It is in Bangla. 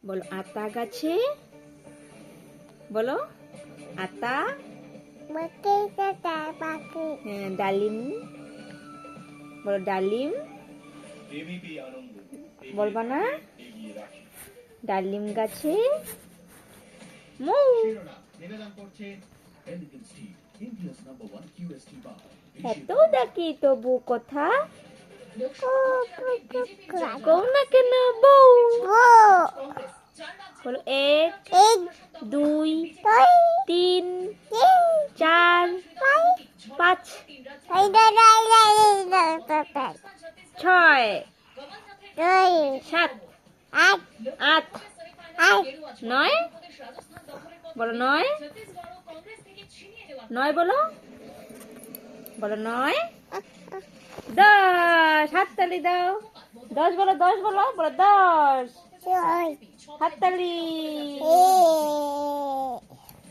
বলো আতা গাছে, বলো আতা। হ্যাঁ, ডালিম, বলো ডালিম। বলবা না? ডালিম গাছে মৌ। এত ডাকি তবু কথা কও না কেন বউ। বলো 1 2 3 4 5 6 7 8 9। বলো 9 9 বলো, বলো 9 10। হাততালি দাও। 10 বলো, 10 বলো, বলো 10। হাততালি।